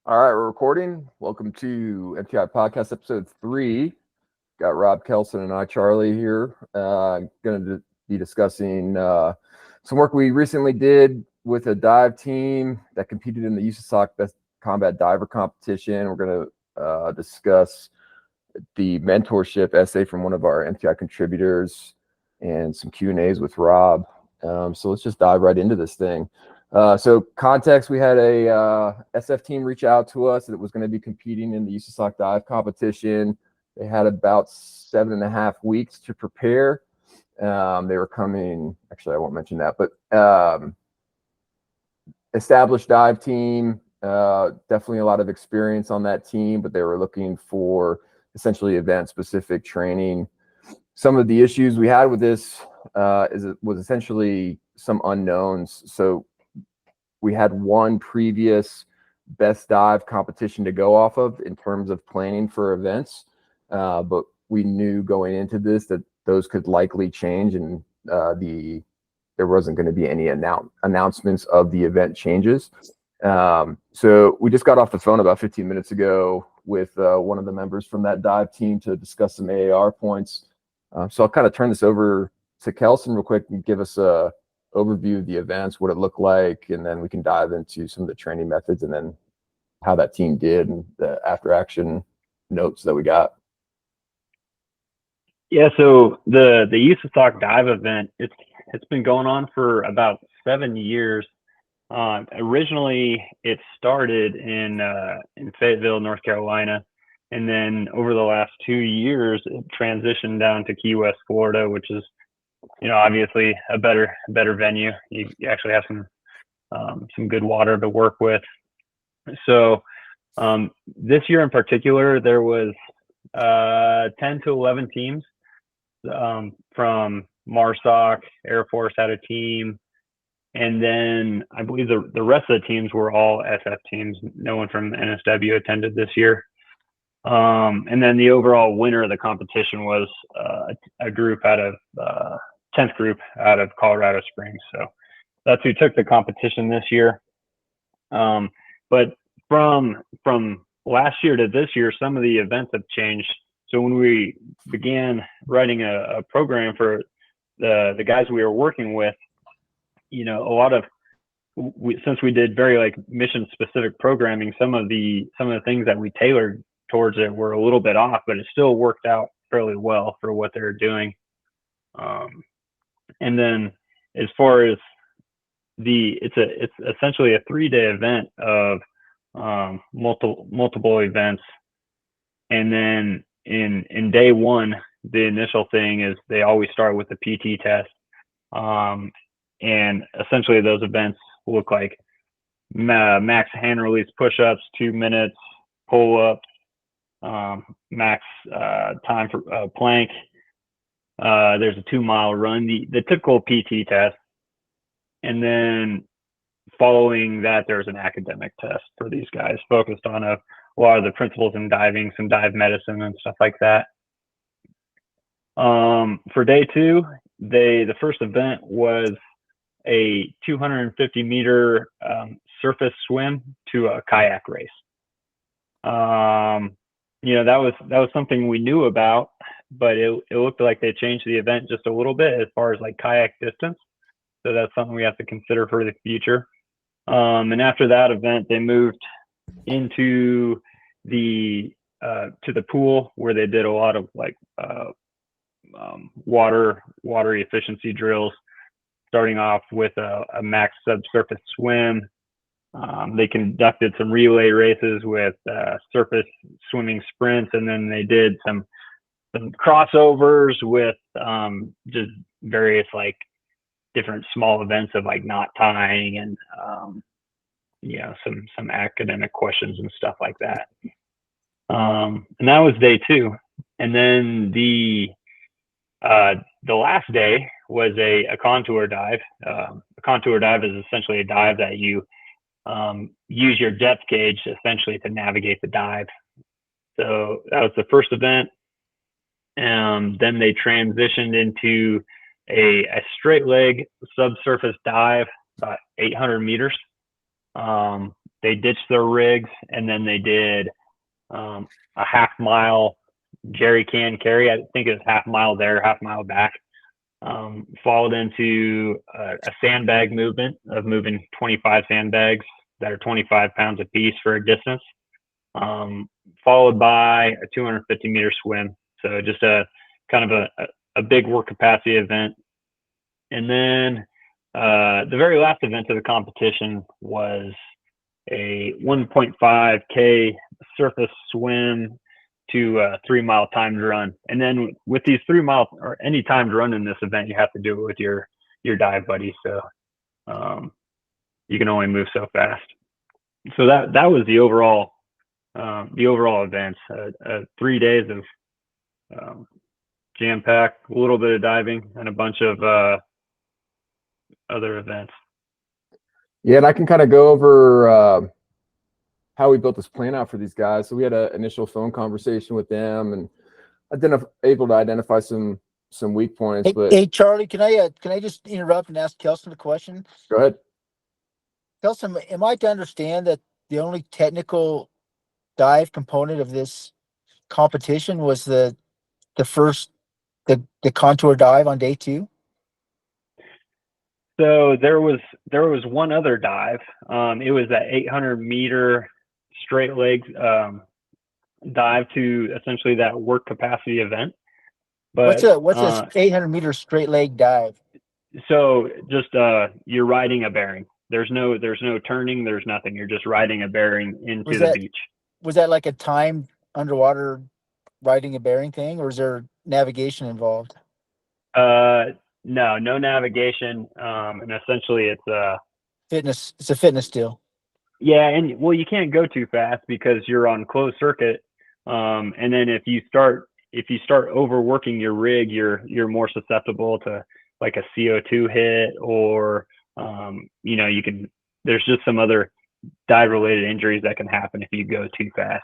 All right, we're recording. Welcome to MTI Podcast Episode 3. Got Rob Kelson and I, Charlie, here. I'm going to be discussing some work we recently did with a dive team that competed in the USASOC Best Combat Diver Competition. We're going to discuss the mentorship essay from one of our MTI contributors and some Q&As with Rob. So let's just dive right into this thing. So context, we had a SF team reach out to us that was going to be competing in the USASOC dive competition. They had about 7.5 weeks to prepare. They were coming, actually I won't mention that, but established dive team, definitely a lot of experience on that team, but they were looking for essentially event specific training. Some of the issues we had with this was essentially some unknowns. So we had one previous best dive competition to go off of in terms of planning for events, but we knew going into this that those could likely change, and there wasn't going to be any announcements of the event changes. So we just got off the phone about 15 minutes ago with one of the members from that dive team to discuss some AAR points. So I'll kind of turn this over to Kelson real quick and give us a overview of the events, what it looked like, and then we can dive into some of the training methods and then how that team did and the after action notes that we got. Yeah, so the USASOC dive event, it's been going on for about 7 years. Originally, it started in Fayetteville, North Carolina, and then over the last 2 years, it transitioned down to Key West, Florida, which is, obviously a better venue. You actually have some good water to work with. So this year in particular, there was 10 to 11 teams from MARSOC. Air Force had a team, and then I believe the rest of the teams were all SF teams. No one from NSW attended this year. And then the overall winner of the competition was a group out of 10th group out of Colorado Springs. So that's who took the competition this year. But from last year to this year, some of the events have changed. So when we began writing a program for the guys we were working with, since we did very mission specific programming, some of the things that we tailored towards it were a little bit off, but it still worked out fairly well for what they're doing. And then as far as it's essentially a 3-day event of multiple events. And then in day one, the initial thing is they always start with the PT test. And essentially those events look like max hand release push-ups, 2 minutes, pull-ups, max time for plank. There's a 2-mile run, the typical PT test. And then following that, there's an academic test for these guys focused on a lot of the principles in diving, some dive medicine and stuff like that. For day 2, the first event was a 250-meter surface swim to a kayak race. That was something we knew about, but it looked like they changed the event just a little bit as far as kayak distance. So that's something we have to consider for the future. And after that event, they moved into to the pool where they did a lot of water efficiency drills, starting off with a max subsurface swim. They conducted some relay races with surface swimming sprints, and then they did some crossovers with just various different small events of knot tying and some academic questions and stuff like that. And that was day 2. And then the last day was a contour dive. A contour dive is essentially a dive that you use your depth gauge essentially to navigate the dive. So that was the first event. Then they transitioned into a straight leg subsurface dive, about 800 meters. they ditched their rigs, and then they did a half-mile jerry can carry. I think it was half-mile there, half-mile back. Followed into a sandbag movement of moving 25 sandbags that are 25 pounds a piece for a distance, followed by a 250-meter swim. So just a kind of a big work capacity event. And then the very last event of the competition was a 1.5K surface swim to a 3-mile timed run. And then with these 3-mile or any timed run in this event, you have to do it with your dive buddy. So you can only move so fast. So that was the overall events. 3 days of jam-packed, a little bit of diving, and a bunch of other events. Yeah, and I can kind of go over how we built this plan out for these guys. So we had an initial phone conversation with them, and able to identify some weak points. Hey, Charlie, can I just interrupt and ask Kelson a question? Go ahead. Kelson, am I to understand that the only technical dive component of this competition was the contour dive on day 2? So there was one other dive. It was that 800-meter straight leg dive to essentially that work capacity event. But what's a 800-meter straight leg dive? So just you're riding a bearing. There's no turning. There's nothing. You're just riding a bearing into the beach. Was that like a timed underwater riding a bearing thing, or is there navigation involved? No navigation. And essentially it's fitness. It's a fitness deal. Yeah, and well, you can't go too fast because you're on closed circuit. And then if you start overworking your rig, you're more susceptible to like a CO2 hit, or there's just some other dive related injuries that can happen if you go too fast.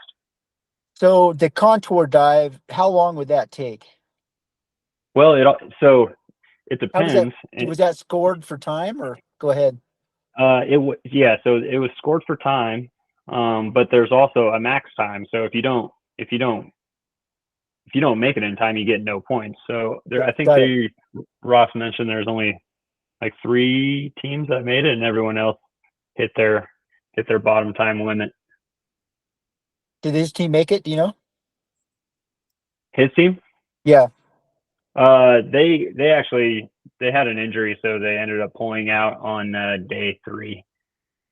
So the contour dive, how long would that take? Well, it depends. Was that scored for time, or go ahead? So it was scored for time, but there's also a max time. So if you don't make it in time, you get no points. So Ross mentioned there's only like 3 teams that made it, and everyone else hit their bottom time limit. Did his team make it? Do you know? His team? Yeah. They had an injury, so they ended up pulling out on day 3.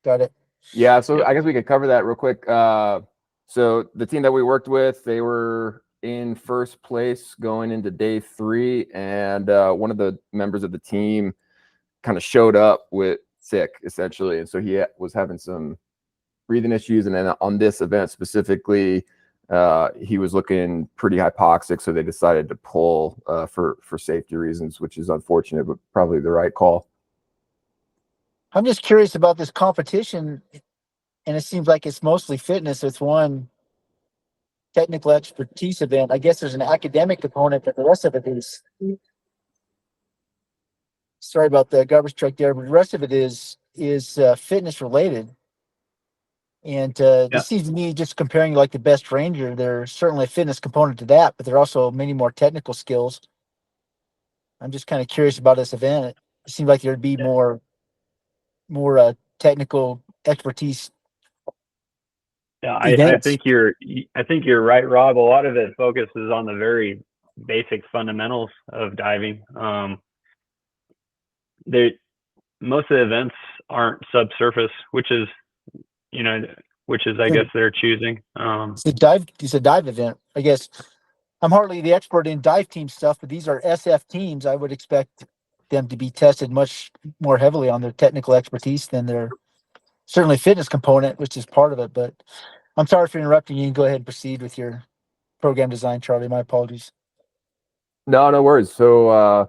Got it. Yeah, so I guess we could cover that real quick. So the team that we worked with, they were in first place going into day 3, and one of the members of the team kind of showed up with sick, essentially, and so he was having some breathing issues, and then on this event specifically, he was looking pretty hypoxic, so they decided to pull for safety reasons, which is unfortunate, but probably the right call. I'm just curious about this competition, and it seems like it's mostly fitness. It's one technical expertise event. I guess there's an academic component, but the rest of it is, sorry about the garbage truck there, but the rest of it is fitness related. And this seems to me, just comparing like the best ranger, there's certainly a fitness component to that, but there are also many more technical skills. I'm just kind of curious about this event. It seems like there'd be more technical expertise. Yeah, I think you're right, Rob. A lot of it focuses on the very basic fundamentals of diving. Most of the events aren't subsurface, which is I guess they're choosing. It's a dive event. I guess I'm hardly the expert in dive team stuff, but these are SF teams. I would expect them to be tested much more heavily on their technical expertise than their certainly fitness component, which is part of it. But I'm sorry for interrupting you. You can go ahead and proceed with your program design, Charlie. My apologies. No worries. So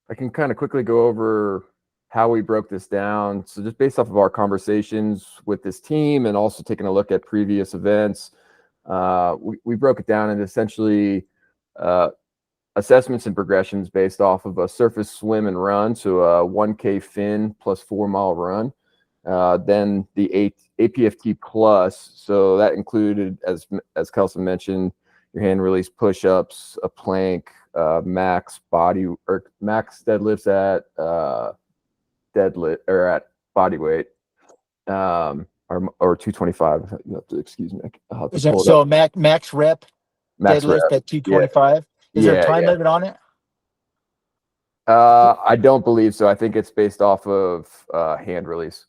I can kind of quickly go over how we broke this down. So just based off of our conversations with this team and also taking a look at previous events, we broke it down into essentially assessments and progressions based off of a surface swim and run. So a 1K fin plus 4-mile run. Then the APFT plus, so that included, as Kelson mentioned, your hand release push-ups, a plank, max deadlifts at deadlift or at body weight, or 225. You have to excuse me. I'll have to pull it So up. max rep Max deadlift rep. at 225. Is there a time limit on it? I don't believe so. I think it's based off of hand release.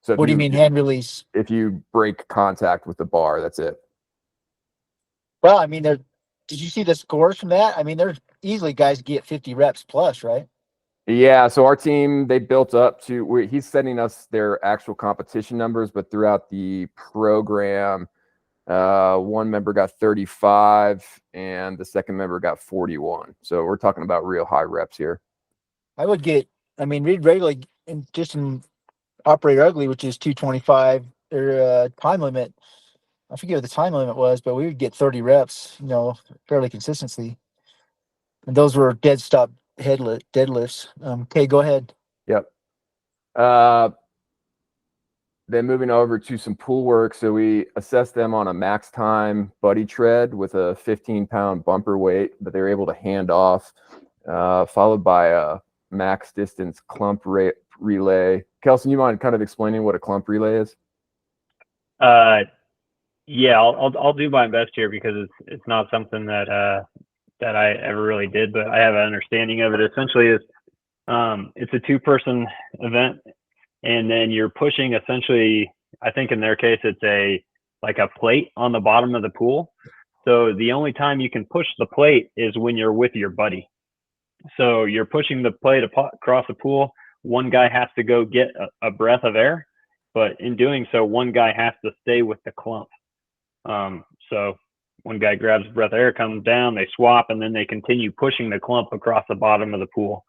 So What do you mean hand release? If you break contact with the bar, that's it. Well, I mean, did you see the scores from that? I mean, there's easily guys get 50 reps plus, right? Yeah. So our team, they built up to, he's sending us their actual competition numbers, but throughout the program, one member got 35 and the second member got 41. So we're talking about real high reps here. Reed regularly, just in Operator Ugly, which is 225, or time limit. I forget what the time limit was, but we would get 30 reps, fairly consistently. And those were dead stop deadlifts. Okay, go ahead. Yep. Then moving over to some pool work. So we assessed them on a max time buddy tread with a 15-pound bumper weight that they were able to hand off, followed by a max distance clump relay. Kelson, you mind kind of explaining what a clump relay is? Yeah, I'll do my best here because it's not something that I ever really did, but I have an understanding of it. Essentially, it's a 2-person event, and then you're pushing essentially. I think in their case, it's like a plate on the bottom of the pool. So the only time you can push the plate is when you're with your buddy. So you're pushing the plate across the pool. One guy has to go get a breath of air, but in doing so, one guy has to stay with the clump. So one guy grabs a breath of air, comes down, they swap, and then they continue pushing the clump across the bottom of the pool.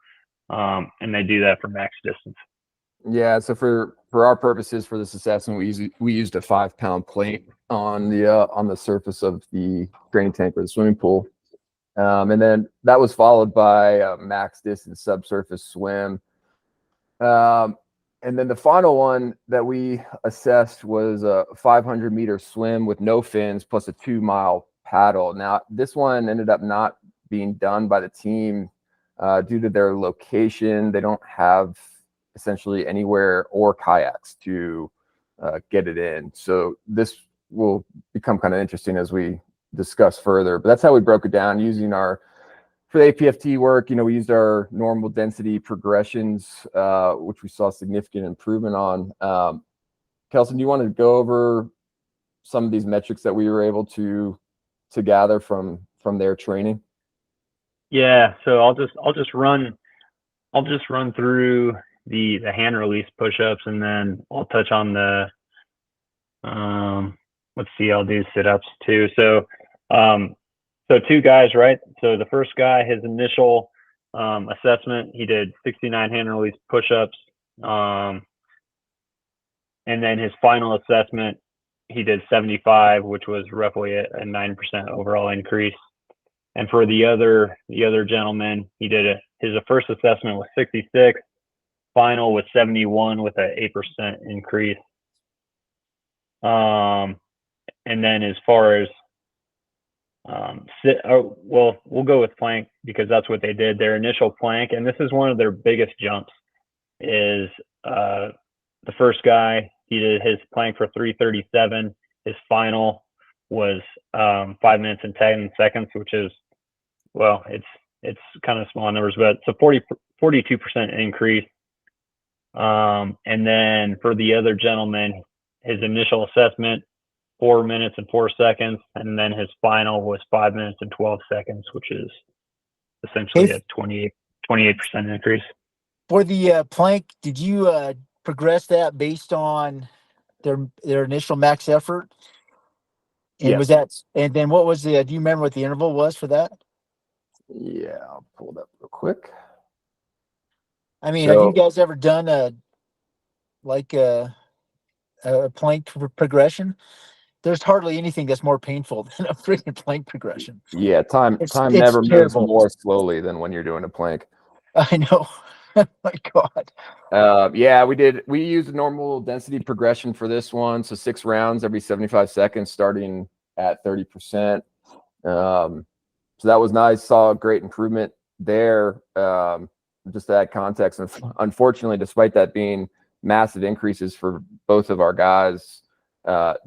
And they do that for max distance. Yeah. So for our purposes for this assessment, we used a 5-pound plate on the surface of the training tank or the swimming pool. And then that was followed by a max distance subsurface swim. And then the final one that we assessed was a 500-meter swim with no fins plus a 2-mile paddle. Now, this one ended up not being done by the team due to their location. They don't have essentially anywhere or kayaks to get it in. So this will become kind of interesting as we discuss further. But that's how we broke it down using for the APFT work, we used our normal density progressions, which we saw significant improvement on. Kelson, do you want to go over some of these metrics that we were able to gather from their training? Yeah, so I'll just run through the hand release push-ups, and then I'll touch on the let's see, I'll do sit-ups too. So 2 guys, right? So the first guy, his initial assessment, he did 69 hand release push-ups. And then his final assessment, he did 75, which was roughly a 9% overall increase. And for the other gentleman, he did his first assessment was 66, final was 71 with an 8% increase. And then as far as we'll go with plank because that's what they did. Their initial plank, and this is one of their biggest jumps, is the first guy, he did his plank for 337. His final was 5 minutes and 10 seconds, which is, well, it's kind of small numbers, but it's a 42% increase. And then for the other gentleman, his initial assessment, 4 minutes and 4 seconds, and then his final was 5 minutes and 12 seconds, which is essentially a 28% increase. For the plank, did you progress that based on their initial max effort? And yes. was that, and then what was do you remember what the interval was for that? Yeah, I'll pull it up real quick. Have you guys ever done a plank progression? There's hardly anything that's more painful than a freaking plank progression. Yeah, time It's never moves terrible. more slowly than when you're doing a plank. I know. My God. Yeah, we used a normal density progression for this one. So 6 rounds every 75 seconds, starting at 30%. So that was nice. Saw a great improvement there. Just to add context, and unfortunately, despite that being massive increases for both of our guys, the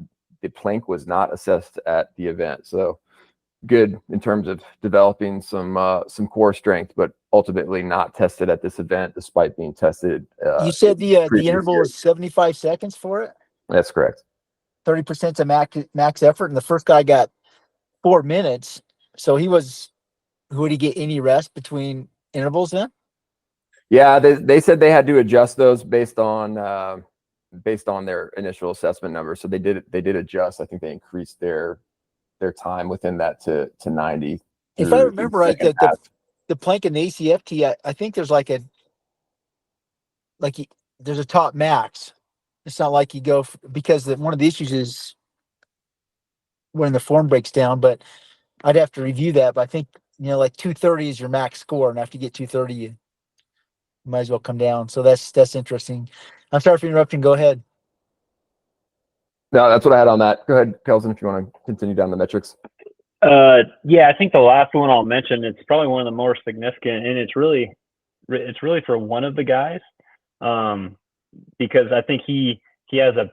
plank was not assessed at the event. So good in terms of developing some core strength, but ultimately not tested at this event, despite being tested. You said the previous interval years. was 75 seconds for it. That's correct. 30% to max effort, and the first guy got 4 minutes. So would he get any rest between intervals then? Yeah, they said they had to adjust those based on their initial assessment numbers. So they did adjust. I think they increased their time within that to 90. If I remember right, the plank and the ACFT, I think there's there's a top max. It's not like you go because one of the issues is when the form breaks down, but I'd have to review that. But I think, like 230 is your max score. And after you get 230, you might as well come down. So that's interesting. I'm sorry for interrupting. Go ahead. No, that's what I had on that. Go ahead, Kelson, if you want to continue down the metrics. Yeah, I think the last one I'll mention, it's probably one of the more significant, and it's really for one of the guys, because I think he has a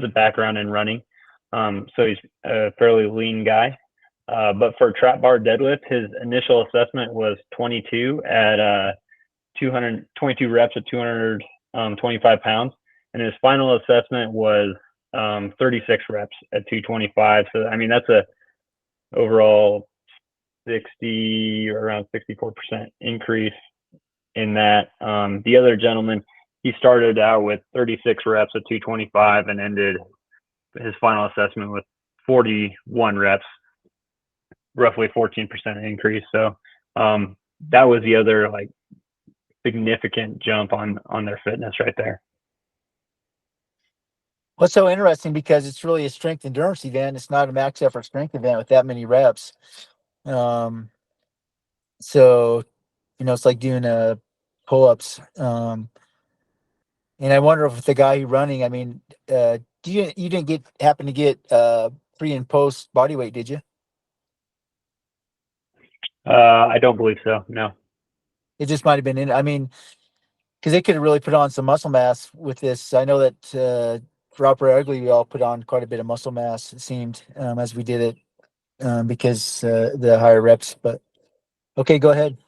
background in running, so he's a fairly lean guy. But for trap bar deadlift, his initial assessment was 22 at 222 reps at 225 pounds, and his final assessment was 36 reps at 225. So I mean that's a overall 60 or around 64% increase in that. The other gentleman, he started out with 36 reps at 225 and ended his final assessment with 41 reps, roughly 14% increase. So that was the other significant jump on their fitness right there. What's so interesting, because it's really a strength endurance event. It's not a max effort strength event with that many reps. So, it's like doing pull-ups. And I wonder if the guy running, I mean, you didn't happen to get pre and post body weight, did you? I don't believe so. No. It just might have been because they could have really put on some muscle mass with this. I know that for Upper Ugly, we all put on quite a bit of muscle mass, it seemed, as we did it, because the higher reps. But okay, go ahead.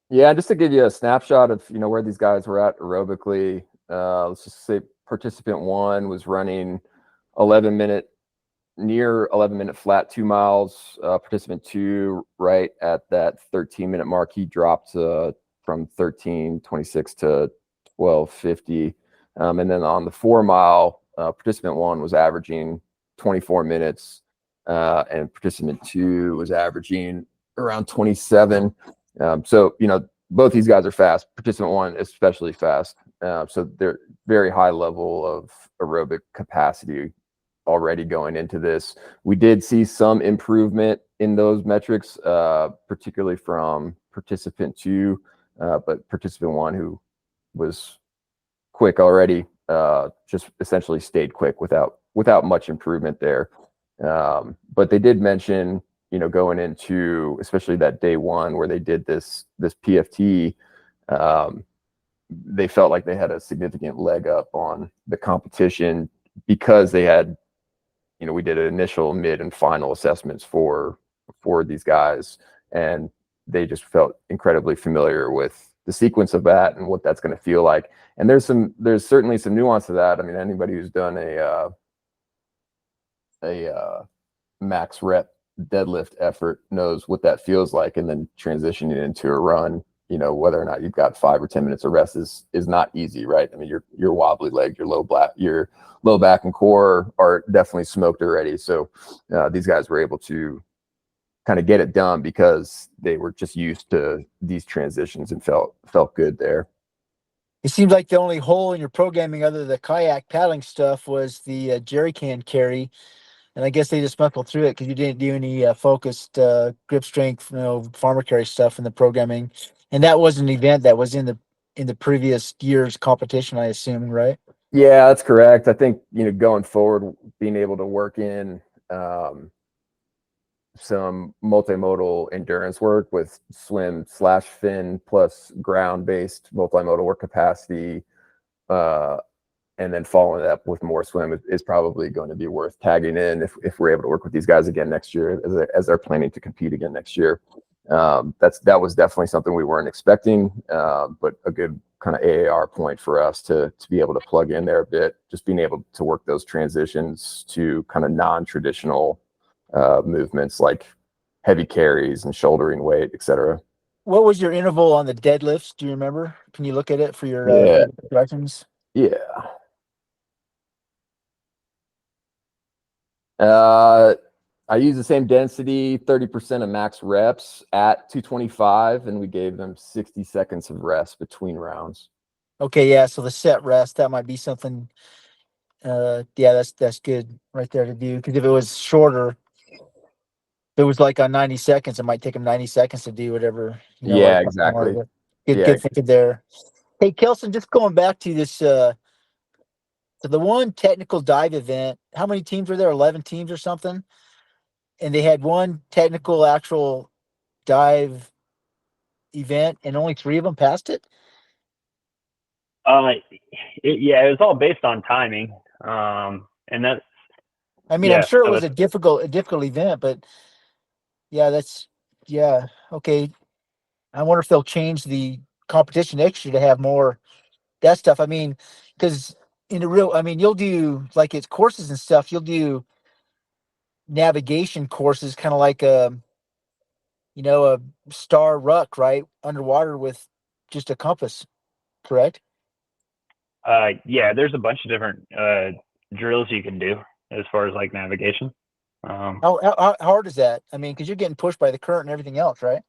Yeah, just to give you a snapshot of where these guys were at aerobically. Let's just say participant 1 was running near 11-minute flat 2 miles. Participant 2, right at that 13-minute mark, he dropped from 13:26 to 12:50. And then on the 4 mile, participant 1 was averaging 24 minutes, and participant 2 was averaging around 27. So both these guys are fast. Participant 1 especially fast. So they're very high level of aerobic capacity already going into this. We did see some improvement in those metrics, particularly from participant 2, but participant 1, who was quick already, just essentially stayed quick without much improvement there. But they did mention, going into especially that day 1 where they did this PFT, they felt like they had a significant leg up on the competition because they had, we did initial, mid, and final assessments for these guys, and they just felt incredibly familiar with the sequence of that and what that's going to feel like. And there's certainly some nuance to that. I mean, anybody who's done a max rep deadlift effort knows what that feels like, and then transitioning into a run, whether or not you've got 5 or 10 minutes of rest is not easy, right? I mean, your wobbly leg, your low back and core are definitely smoked already. So these guys were able to kind of get it done because they were just used to these transitions and felt good there. It seems like the only hole in your programming other than the kayak paddling stuff was the jerry can carry. And I guess they just muscled through it because you didn't do any focused grip strength, farmer carry stuff in the programming. And that was an event that was in the previous year's competition, I assume, right? Yeah, that's correct. I think, going forward, being able to work in some multimodal endurance work with swim/fin plus ground-based multimodal work capacity, and then following it up with more swim is probably going to be worth tagging in if we're able to work with these guys again next year as they're planning to compete again next year. That was definitely something we weren't expecting, but a good kind of AAR point for us to be able to plug in there a bit, just being able to work those transitions to kind of non-traditional movements like heavy carries and shouldering weight, etc. What was your interval on the deadlifts? Do you remember? Can you look at it for your Yeah. progressions? Yeah. I use the same density, 30% of max reps at 225, and we gave them 60 seconds of rest between rounds. Okay, yeah. So the set rest, that might be something. Yeah, that's good right there to do. Because if it was shorter, if it was like on 90 seconds, it might take them 90 seconds to do whatever. Yeah, like exactly. Good thinking there. Hey, Kelson, just going back to this, to the one technical dive event. How many teams were there? 11 teams or something. And they had one technical actual dive event, and only 3 of them passed it. Yeah, it was all based on timing. And that's, I mean, I'm sure it was a difficult event, but yeah, okay. I wonder if they'll change the competition next year to have more that stuff. I mean, because you'll do like it's courses and stuff. You'll do navigation courses, kind of like a star ruck, right, underwater with just a compass, correct? Yeah, there's a bunch of different drills you can do as far as like navigation. How hard is that? I mean, because you're getting pushed by the current and everything else, right?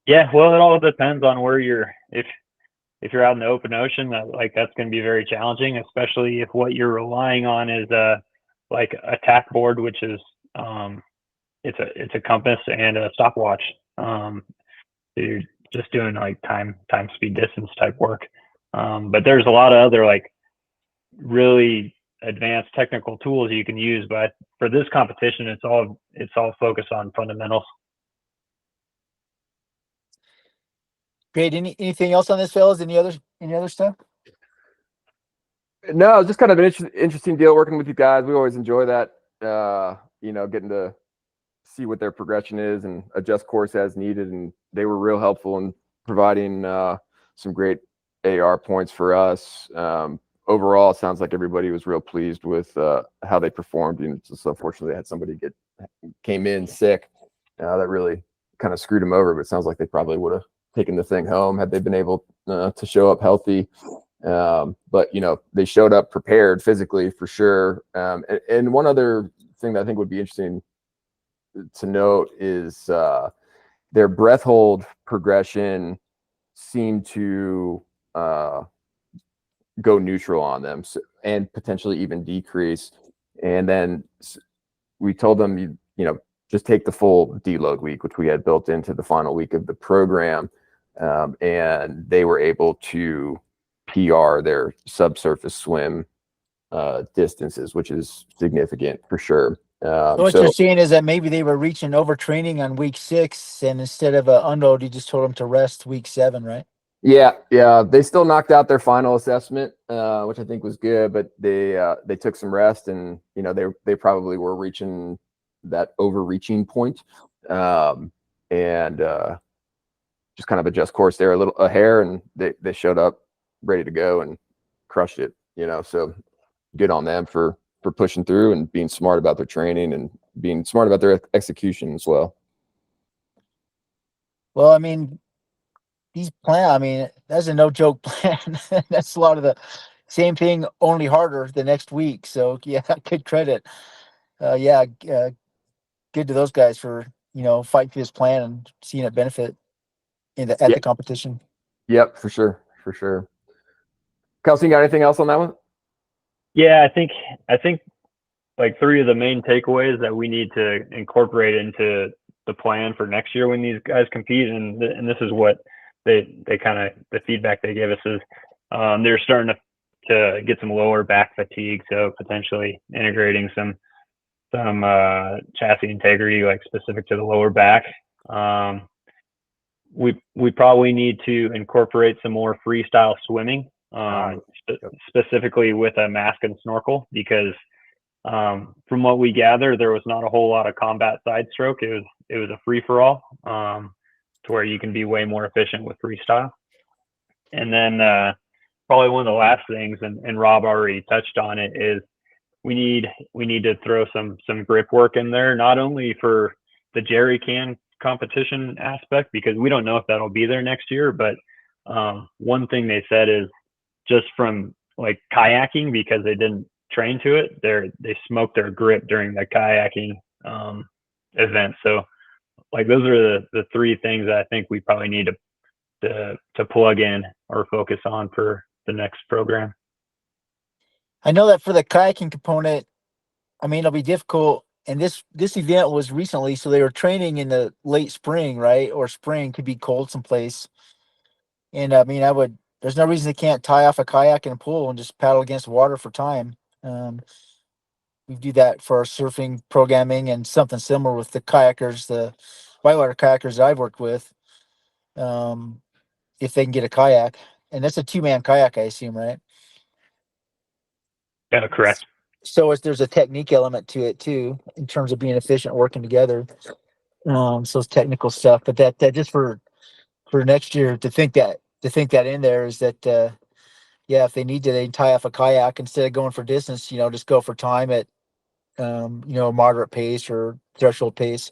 Yeah, well, it all depends on where if you're out in the open ocean, that's going to be very challenging, especially if what you're relying on is like a tack board, which is it's a compass and a stopwatch. So you're just doing like time, speed, distance type work. But there's a lot of other like really advanced technical tools you can use. But for this competition, it's all focused on fundamentals. Great. Anything else on this, fellas? Any other stuff? No, just kind of an interesting deal working with you guys. We always enjoy that, getting to see what their progression is and adjust course as needed. And they were real helpful in providing some great AR points for us. Overall, it sounds like everybody was real pleased with how they performed. Just unfortunately, they had somebody came in sick that really kind of screwed them over. But it sounds like they probably would have taken the thing home had they been able to show up healthy. But they showed up prepared physically for sure. And one other thing that I think would be interesting to note is their breath hold progression seemed to go neutral on them, and potentially even decrease. And then we told them, just take the full deload week, which we had built into the final week of the program. And they were able to PR their subsurface swim distances, which is significant for sure. So what you're saying is that maybe they were reaching overtraining on week 6, and instead of an unload, you just told them to rest week 7, right? Yeah. They still knocked out their final assessment, which I think was good, but they took some rest, and they probably were reaching that overreaching point, and just kind of adjust course there a hair, and they showed up ready to go and crushed it. So good on them for pushing through and being smart about their training and being smart about their execution as well. Well, I mean, that's a no joke plan. That's a lot of the same thing, only harder the next week. So yeah, good credit. Good to those guys for fighting for this plan and seeing it benefit at the competition. Yep, for sure. Kelsey, you got anything else on that one? Yeah, I think like 3 of the main takeaways that we need to incorporate into the plan for next year when these guys compete. And this is what they kind of, the feedback they gave us is they're starting to get some lower back fatigue. So potentially integrating some chassis integrity, like specific to the lower back. We probably need to incorporate some more freestyle swimming, specifically with a mask and snorkel, because from what we gather, there was not a whole lot of combat side stroke. It was a free for all, to where you can be way more efficient with freestyle. And then probably one of the last things, and Rob already touched on it, is we need to throw some grip work in there, not only for the jerry can competition aspect, because we don't know if that'll be there next year, but one thing they said is just from like kayaking, because they didn't train to it, they smoked their grip during the kayaking event. So like those are the three things that I think we probably need to plug in or focus on for the next program. I know that for the kayaking component, I mean, it'll be difficult. And this event was recently, so they were training in the late spring, right? Or spring, could be cold someplace. And I mean, there's no reason they can't tie off a kayak in a pool and just paddle against water for time. We do that for our surfing programming, and something similar with the kayakers, the whitewater kayakers that I've worked with. If they can get a kayak, and that's a 2-man kayak, I assume, right? Yeah, correct. So there's a technique element to it too, in terms of being efficient, working together. So it's technical stuff, but that just for next year to think that in there is that, if they need to, they can tie off a kayak instead of going for distance, just go for time at, moderate pace or threshold pace.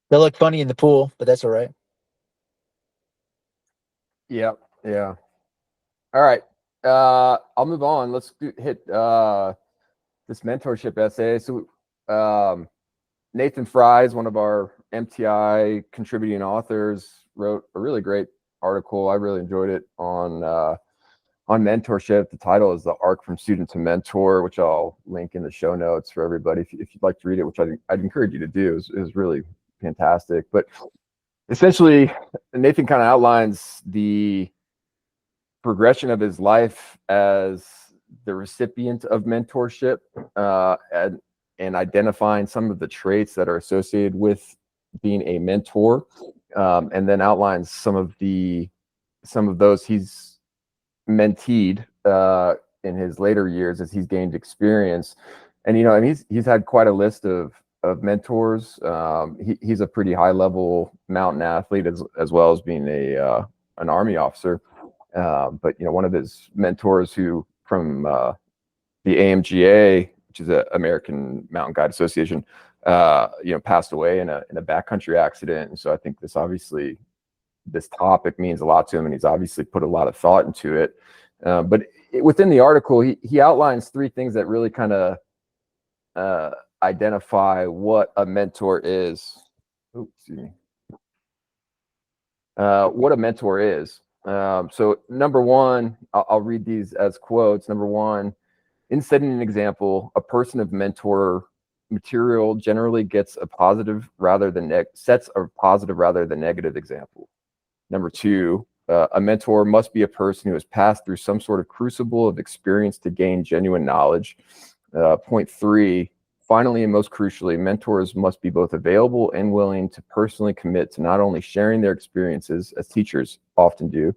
They'll look funny in the pool, but that's all right. Yeah. All right. I'll move on. Let's hit this mentorship essay. So Nathan Fry's one of our MTI contributing authors, wrote a really great article. I really enjoyed it on mentorship. The title is "The Arc from Student to Mentor," which I'll link in the show notes for everybody if you'd like to read it, which I'd encourage you to do. It was really fantastic. But essentially, Nathan kind of outlines the progression of his life as the recipient of mentorship, and identifying some of the traits that are associated with being a mentor, and then outlines some of those he's menteed in his later years as he's gained experience. And he's had quite a list of mentors. He's a pretty high level mountain athlete as well as being an Army officer. But one of his mentors, who from the AMGA, which is the American Mountain Guide Association, passed away in a backcountry accident. And so I think this topic means a lot to him, and he's obviously put a lot of thought into it. But within the article, he outlines 3 things that really kind of identify what a mentor is. Oops, excuse me. What a mentor is. So number 1, I'll read these as quotes. Number 1, in setting an example, a person of mentor material generally gets a positive rather than sets a positive rather than negative example. Number 2, a mentor must be a person who has passed through some sort of crucible of experience to gain genuine knowledge. Point 3, finally, and most crucially, mentors must be both available and willing to personally commit to not only sharing their experiences, as teachers often do,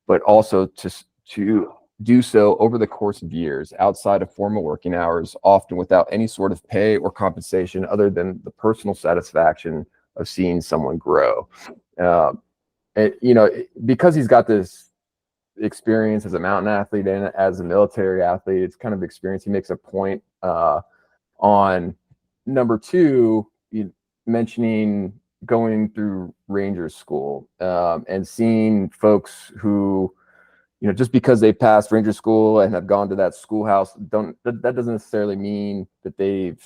but also to do so over the course of years, outside of formal working hours, often without any sort of pay or compensation other than the personal satisfaction of seeing someone grow. Because he's got this experience as a mountain athlete and as a military athlete, it's kind of experience. He makes a point on number 2, mentioning going through Ranger School, and seeing folks who, just because they passed Ranger School and have gone to that schoolhouse, that doesn't necessarily mean that they've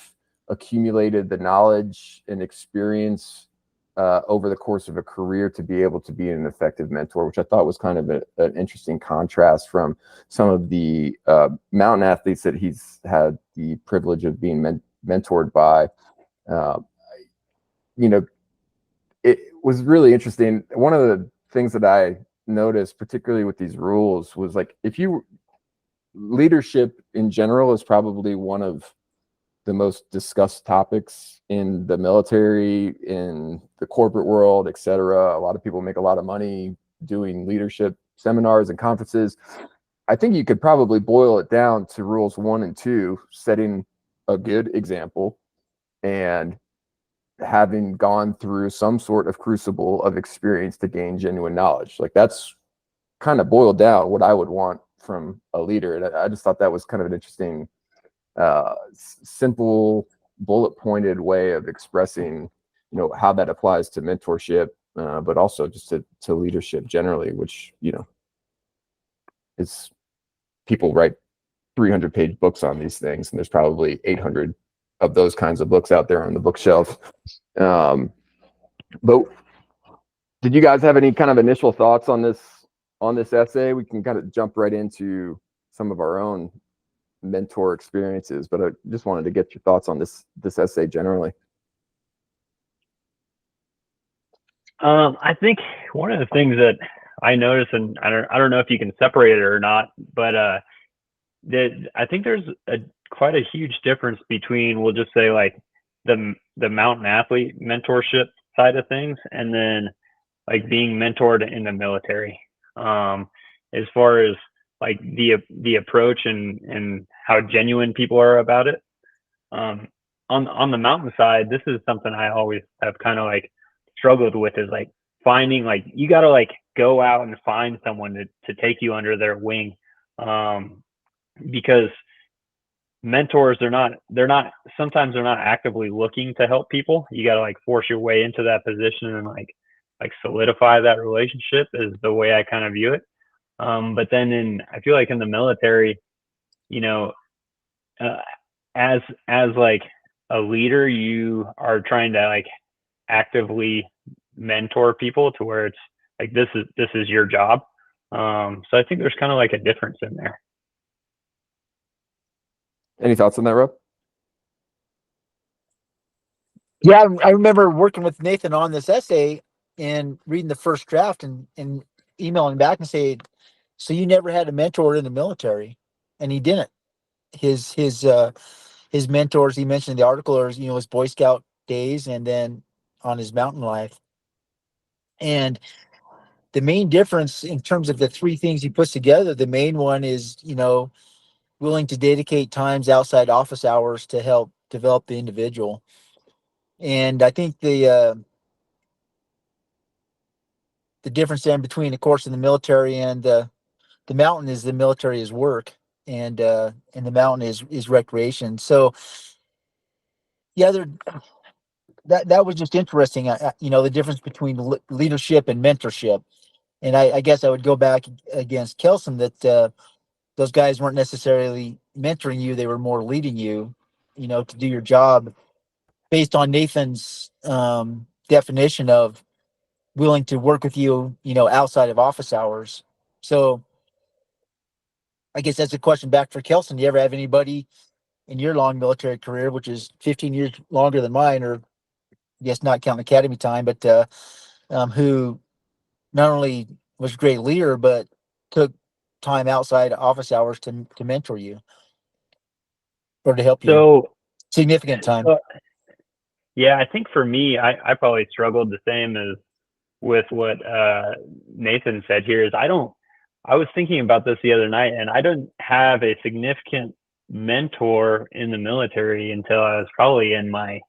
accumulated the knowledge and experience over the course of a career to be able to be an effective mentor, which I thought was kind of an interesting contrast from some of the mountain athletes that he's had the privilege of being mentored by. you know, it was really interesting. One of the things that I noticed, particularly with these rules, was like, leadership in general is probably one of the most discussed topics in the military, in the corporate world, et cetera. A lot of people make a lot of money doing leadership seminars and conferences. I think you could probably boil it down to rules 1 and 2, setting a good example and having gone through some sort of crucible of experience to gain genuine knowledge. Like, that's kind of boiled down what I would want from a leader. And I just thought that was kind of an interesting, simple, bullet pointed way of expressing, how that applies to mentorship, but also just to leadership generally, which, is, people write 300-page books on these things, and there's probably 800 of those kinds of books out there on the bookshelf. But did you guys have any kind of initial thoughts on this essay? We can kind of jump right into some of our own mentor experiences, but I just wanted to get your thoughts on this essay generally. I think one of the things that I noticed, and I don't know if you can separate it or not, but that I think there's quite a huge difference between, we'll just say, like the mountain athlete mentorship side of things, and then like being mentored in the military. As far as like the approach and how genuine people are about it. On the mountain side, this is something I always have kind of like struggled with, is like finding, like, you got to like go out and find someone to take you under their wing. Because mentors, sometimes they're not actively looking to help people. You got to like force your way into that position and like solidify that relationship, is the way I kind of view it. But then I feel like in the military, as like a leader, you are trying to like actively mentor people to where it's like, this is your job. So I think there's kind of like a difference in there. Any thoughts on that, Rob? Yeah, I remember working with Nathan on this essay and reading the first draft and emailing back and saying, so you never had a mentor in the military? And he didn't. His mentors, he mentioned in the article, are, his Boy Scout days and then on his mountain life. And the main difference in terms of the three things he puts together, the main one is, willing to dedicate times outside office hours to help develop the individual. And I think the difference then between, of course, in the military and the mountain is the military is work, and the mountain is recreation. So yeah, that was just interesting. The difference between leadership and mentorship. And I guess I would go back against Kelson that those guys weren't necessarily mentoring you; they were more leading you, to do your job based on Nathan's definition of willing to work with you, outside of office hours. So I guess that's a question back for Kelson. Do you ever have anybody in your long military career, which is 15 years longer than mine, or I guess not counting academy time, but who not only was a great leader, but took time outside office hours to mentor you or to help you? So Significant time. yeah, I think for me, I probably struggled the same as with what Nathan said here. Is I was thinking about this the other night, and I didn't have a significant mentor in the military until I was probably in my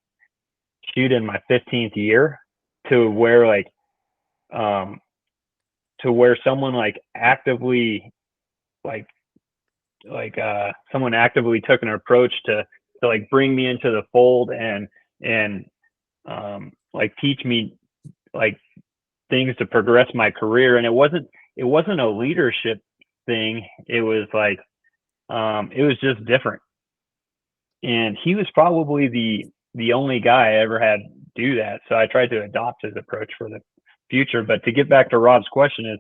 15th year, to where like to where someone like actively like someone actively took an approach to like bring me into the fold and like teach me like things to progress my career. And it wasn't a leadership thing. It was like it was just different. And he was probably the only guy I ever had do that. So I tried to adopt his approach for the future. But to get back to Rob's question is,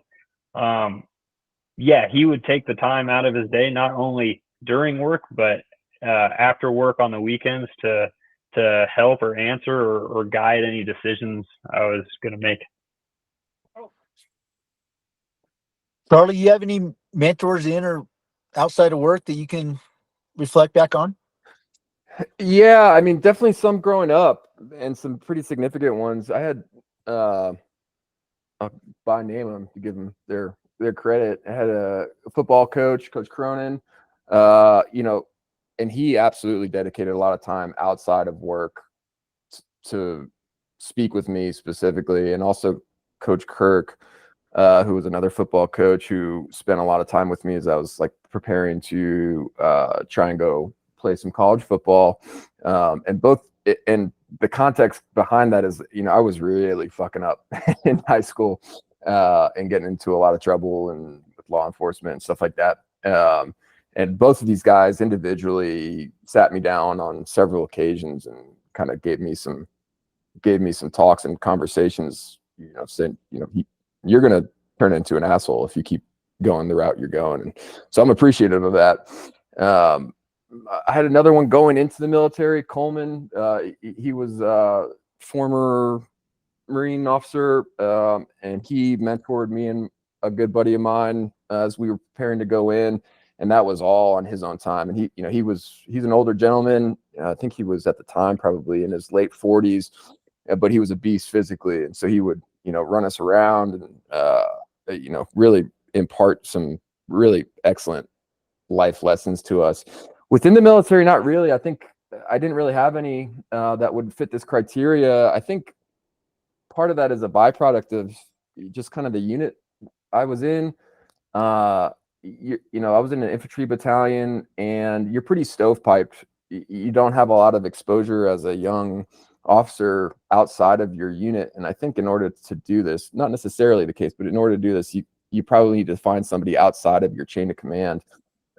yeah, he would take the time out of his day, not only during work, but after work on the weekends, to to help or answer or guide any decisions I was going to make. Charlie, you have any mentors in or outside of work that you can reflect back on? Yeah, I mean, definitely some growing up and some pretty significant ones. I had, I'll by name them to give them their credit. I had a football coach, Coach Cronin, and he absolutely dedicated a lot of time outside of work to speak with me specifically, and also Coach Kirk, who was another football coach who spent a lot of time with me as I was like preparing to try and go play some college football. And the context behind that is, I was really fucking up in high school and getting into a lot of trouble and with law enforcement and stuff like that. And both of these guys individually sat me down on several occasions and kind of gave me some talks and conversations, saying, you're going to turn into an asshole if you keep going the route you're going. And so I'm appreciative of that. I had another one going into the military, Coleman. He was a former Marine officer, and he mentored me and a good buddy of mine as we were preparing to go in. And that was all on his own time. And he's an older gentleman. I think he was at the time probably in his late 40s, but he was a beast physically. And so he would, run us around and, really impart some really excellent life lessons to us. Within the military, not really. I think I didn't really have any that would fit this criteria. I think part of that is a byproduct of just kind of the unit I was in. I was in an infantry battalion, and you're pretty stovepiped. You don't have a lot of exposure as a young officer outside of your unit. And I think in order to do this, not necessarily the case, but in order to do this, you probably need to find somebody outside of your chain of command.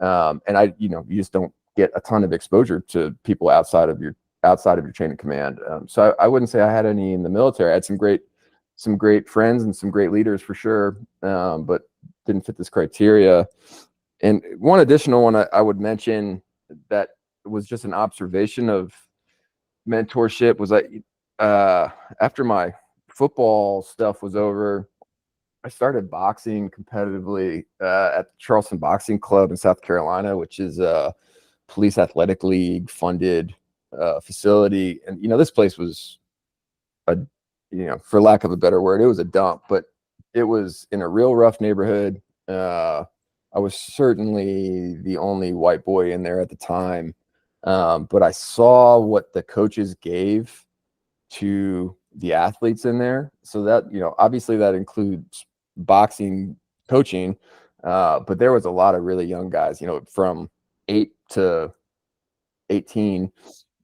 You just don't get a ton of exposure to people outside of your chain of command. So I wouldn't say I had any in the military. I had some great friends and some great leaders for sure, but didn't fit this criteria. And one additional one I would mention that was just an observation of mentorship was after my football stuff was over, I started boxing competitively at the Charleston Boxing Club in South Carolina, which is a police athletic league funded facility. And, this place was for lack of a better word, it was a dump, but it was in a real rough neighborhood. I was certainly the only white boy in there at the time. But I saw what the coaches gave to the athletes in there. So that, obviously that includes boxing coaching, but there was a lot of really young guys, from 8 to 18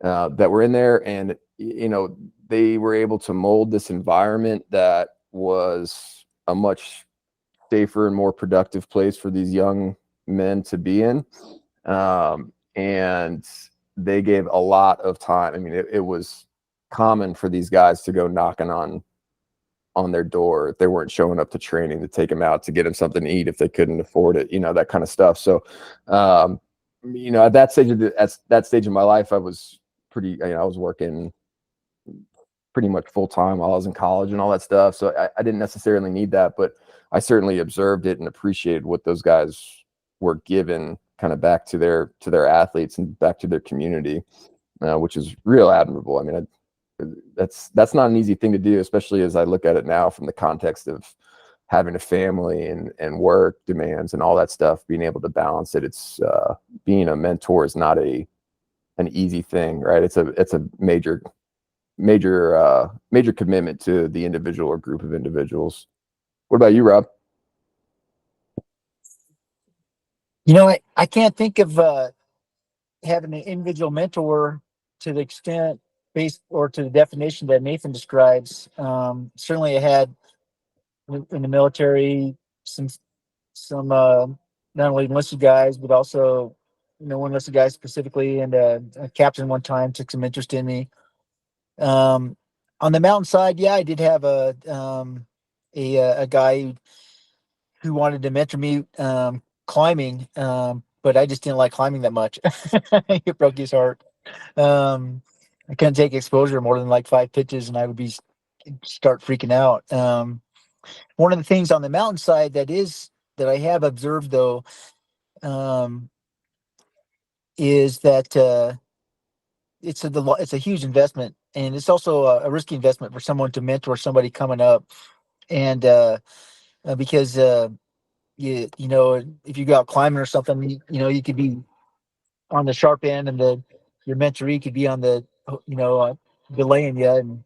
that were in there. And, they were able to mold this environment that was a much safer and more productive place for these young men to be in. And they gave a lot of time. I mean, it was common for these guys to go knocking on their door if they weren't showing up to training, to take them out to get them something to eat if they couldn't afford it, that kind of stuff. So, at that stage of my life, I was I was working pretty much full time while I was in college and all that stuff. So I didn't necessarily need that, but I certainly observed it and appreciated what those guys were given kind of back to their athletes and back to their community, which is real admirable. I mean, that's not an easy thing to do, especially as I look at it now from the context of having a family and work demands and all that stuff, being able to balance it. It's being a mentor is not an easy thing, right? It's a major commitment to the individual or group of individuals. What about you, Rob? I can't think of having an individual mentor to the extent based or to the definition that Nathan describes. Certainly I had in the military some not only enlisted guys, but also, one enlisted guy specifically, and a captain one time took some interest in me. On the mountainside, yeah, I did have a guy who wanted to mentor me climbing, but I just didn't like climbing that much. It broke his heart. I couldn't take exposure more than like 5 pitches, and I would start freaking out. One of the things on the mountainside that I have observed though, is that it's a huge investment, and it's also a risky investment for someone to mentor somebody coming up, and because you know, if you go out climbing or something, you could be on the sharp end, and your mentoree could be on the delaying you. And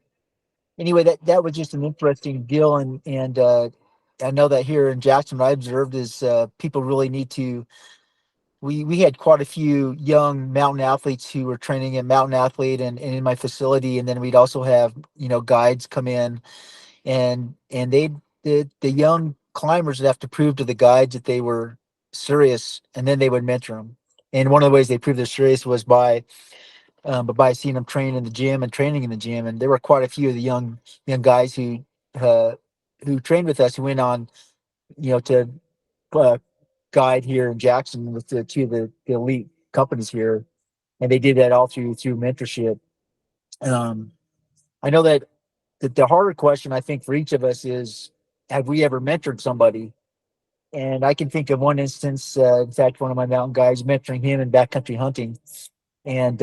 anyway, that was just an interesting deal, and I know that here in Jackson, what I observed is people really need to. We had quite a few young mountain athletes who were training at Mountain Athlete and in my facility, and then we'd also have guides come in, and the young climbers would have to prove to the guides that they were serious, and then they would mentor them. And one of the ways they proved they're serious was by seeing them train in the gym and training in the gym. And there were quite a few of the young guys who trained with us who went on, to uh, guide here in Jackson with two of the elite companies here, and they did that all through mentorship. Um, I know that the harder question I think for each of us is, have we ever mentored somebody? And I can think of one instance. In fact, one of my mountain guys mentoring him in backcountry hunting, and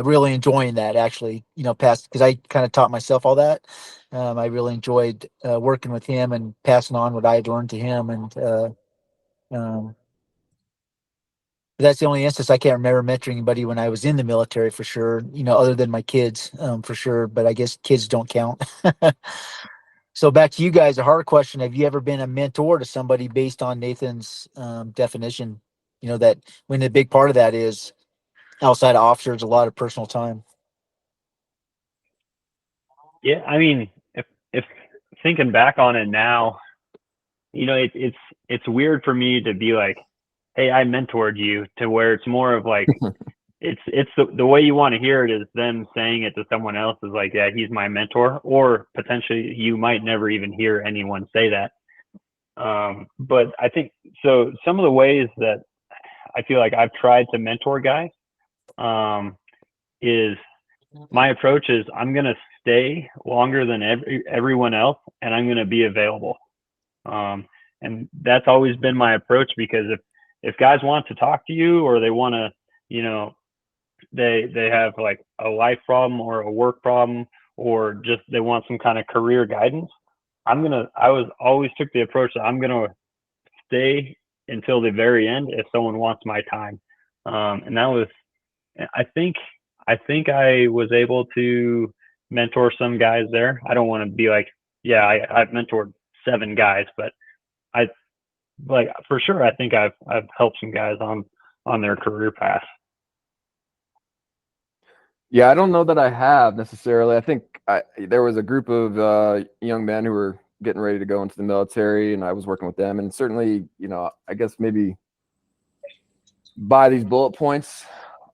really enjoying that, actually, past, because I kind of taught myself all that. I really enjoyed working with him and passing on what I had learned to him. And um, that's the only instance I can't remember mentoring anybody when I was in the military, for sure, other than my kids, for sure. But I guess kids don't count. So back to you guys, a hard question. Have you ever been a mentor to somebody based on Nathan's definition? That when a big part of that is outside of officers, a lot of personal time. Yeah, I mean, if thinking back on it now, it's weird for me to be like, hey, I mentored you, to where it's more of like, it's the way you want to hear it is them saying it to someone else is like, yeah, he's my mentor, or potentially you might never even hear anyone say that. But I think, so some of the ways that I feel like I've tried to mentor guys, is my approach is, I'm going to stay longer than everyone else, and I'm going to be available. And that's always been my approach, because if guys want to talk to you, or they want to, they have like a life problem or a work problem, or just they want some kind of career guidance, I always took the approach that I'm going to stay until the very end if someone wants my time. And that was, I think I was able to mentor some guys there. I don't want to be like, yeah, I've mentored 7 guys, but I, like, for sure, I think I've helped some guys on their career path. Yeah, I don't know that I have necessarily. I think there was a group of young men who were getting ready to go into the military, and I was working with them. And certainly, I guess maybe by these bullet points,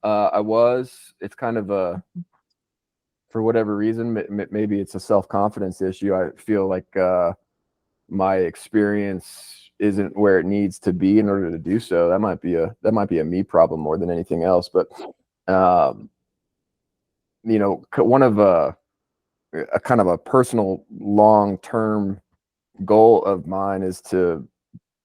it's kind of for whatever reason, maybe it's a self-confidence issue. I feel like my experience isn't where it needs to be in order to do so. That might be a me problem more than anything else. But one of a kind of a personal long-term goal of mine is to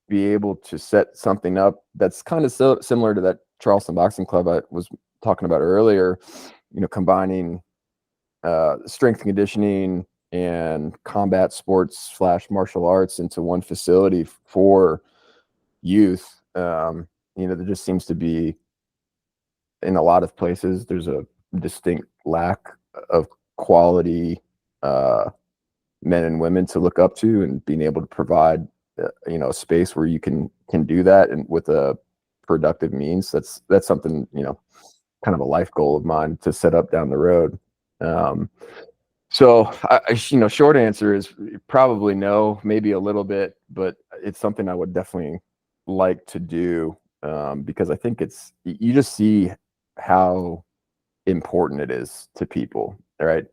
be able to set something up that's kind of similar to that Charleston Boxing Club I was talking about earlier, combining strength and conditioning and combat sports / martial arts into one facility for youth. There just seems to be, in a lot of places, there's a distinct lack of quality men and women to look up to, and being able to provide a space where you can do that, and with a productive means. That's something, kind of a life goal of mine to set up down the road. So short answer is probably no, maybe a little bit, but it's something I would definitely like to do, because I think you just see how important it is to people, right?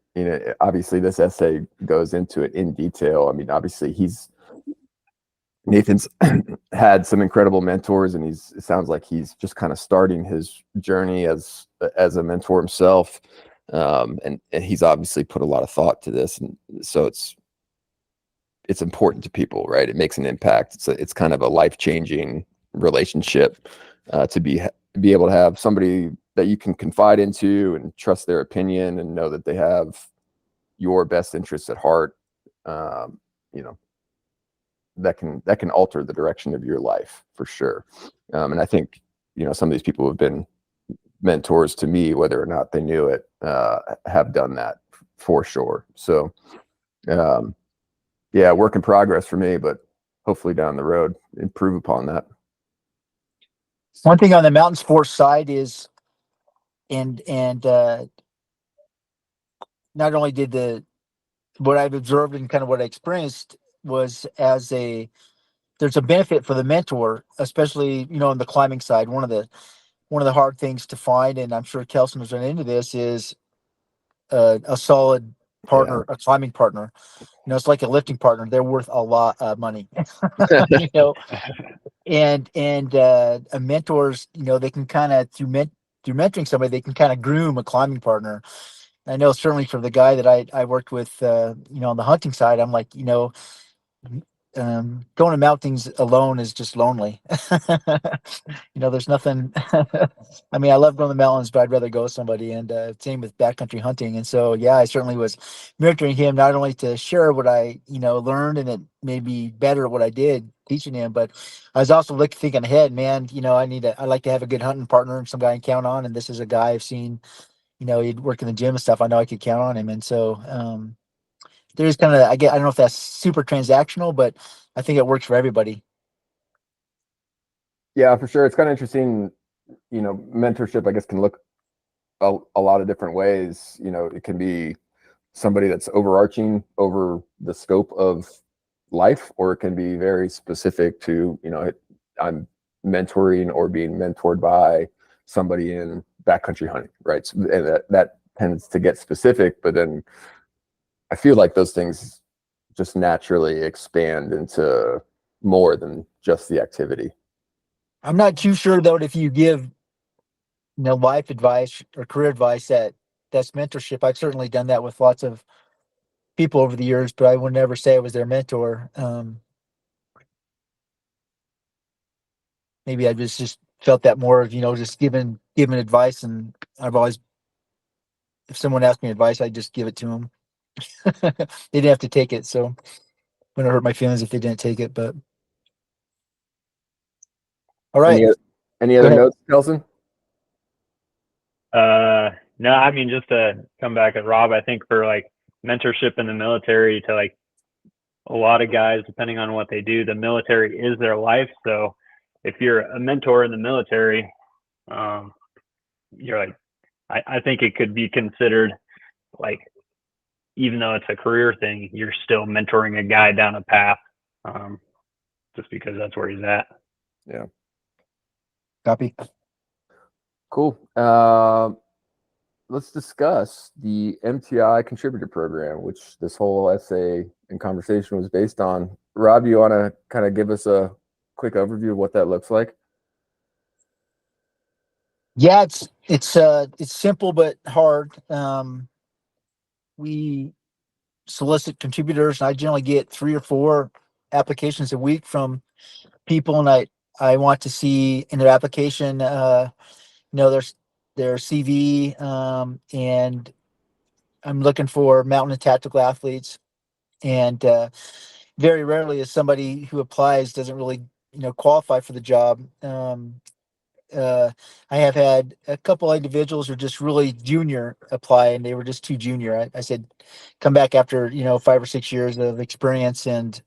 Obviously this essay goes into it in detail. I mean, obviously he's Nathan's had some incredible mentors, and it sounds like he's just kind of starting his journey as a mentor himself. And he's obviously put a lot of thought to this, and so it's important to people, right? It makes an impact. It's kind of a life-changing relationship, to be able to have somebody that you can confide into and trust their opinion and know that they have your best interests at heart. You know, that can alter the direction of your life for sure. And I think, you know, some of these people who have been mentors to me, whether or not they knew it, have done that for sure. So, yeah, work in progress for me, but hopefully down the road, improve upon that. One thing on the mountain sports side is, and not only did what I've observed and kind of what I experienced was there's a benefit for the mentor, especially, you know, on the climbing side. One of the hard things to find, and I'm sure Kelson has run into this, is a solid partner, a climbing partner. You know, it's like a lifting partner. They're worth a lot of money, you know, and mentors, you know, they can kind of, through mentoring somebody, they can kind of groom a climbing partner. I know certainly for the guy that I worked with, you know, on the hunting side, I'm like, you know, going to mountains alone is just lonely. You know, there's nothing. I mean, I love going to the mountains, but I'd rather go with somebody. And same with backcountry hunting. And so, yeah, I certainly was mentoring him not only to share what I, you know, learned, and it made me better at what I did teaching him, but I was also thinking ahead, man. You know, I like to have a good hunting partner and some guy I can count on. And this is a guy I've seen. You know, he'd work in the gym and stuff. I know I could count on him. And so, there's kind of, I don't know if that's super transactional, but I think it works for everybody. Yeah, for sure. It's kind of interesting. You know, mentorship, I guess, can look a lot of different ways. You know, it can be somebody that's overarching over the scope of life, or it can be very specific to, you know, I'm mentoring or being mentored by somebody in backcountry hunting, right? So, and that tends to get specific, but then I feel like those things just naturally expand into more than just the activity. I'm not too sure though if you give, you know, life advice or career advice that's mentorship. I've certainly done that with lots of people over the years, but I would never say I was their mentor. Maybe I just felt that more of, you know, just giving advice, and I've always, if someone asked me advice, I just give it to them. They didn't have to take it, so wouldn't hurt my feelings if they didn't take it. But all right, Any go other ahead. notes, Kelson? No, I mean, just to come back at Rob, I think for like mentorship in the military, to like a lot of guys, depending on what they do, the military is their life. So if you're a mentor in the military, you're like, I think it could be considered like, even though it's a career thing, you're still mentoring a guy down a path, just because that's where he's at. Yeah. Copy. Cool. Let's discuss the MTI contributor program, which this whole essay and conversation was based on. Rob, you want to kind of give us a quick overview of what that looks like? Yeah, it's simple but hard. We solicit contributors, and I generally get 3 or 4 applications a week from people, and I want to see in their application, you know, their CV, and I'm looking for mountain and tactical athletes, and very rarely is somebody who applies doesn't really, you know, qualify for the job. I have had a couple of individuals who are just really junior apply, and they were just too junior. I said, come back after, you know, 5 or 6 years of experience and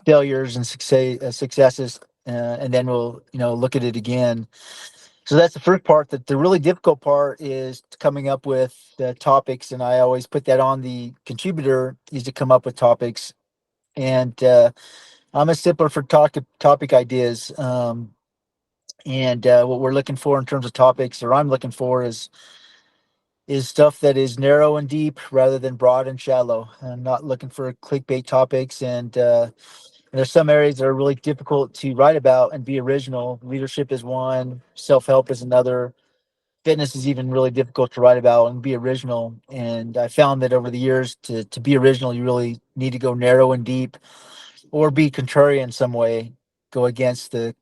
failures and successes, and then we'll, you know, look at it again. So that's the first part. That the really difficult part is coming up with the topics, and I always put that on the contributor, is to come up with topics. And I'm a stippler for topic ideas. And what we're looking for in terms of topics, or I'm looking for, is stuff that is narrow and deep rather than broad and shallow. I'm not looking for clickbait topics, and And there's some areas that are really difficult to write about and be original. Leadership is one, self-help is another. Fitness is even really difficult to write about and be original. And I found that over the years, to be original, you really need to go narrow and deep, or be contrarian in some way, go against the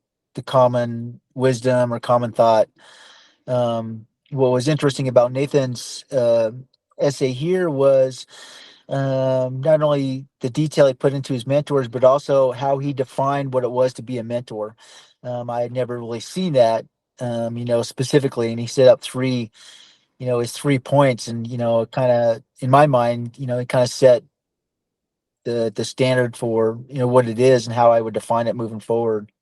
common wisdom or common thought. What was interesting about Nathan's essay here was not only the detail he put into his mentors, but also how he defined what it was to be a mentor. I had never really seen that, specifically, and he set up his 3 points, and kind of in my mind, it kind of set the standard for what it is and how I would define it moving forward.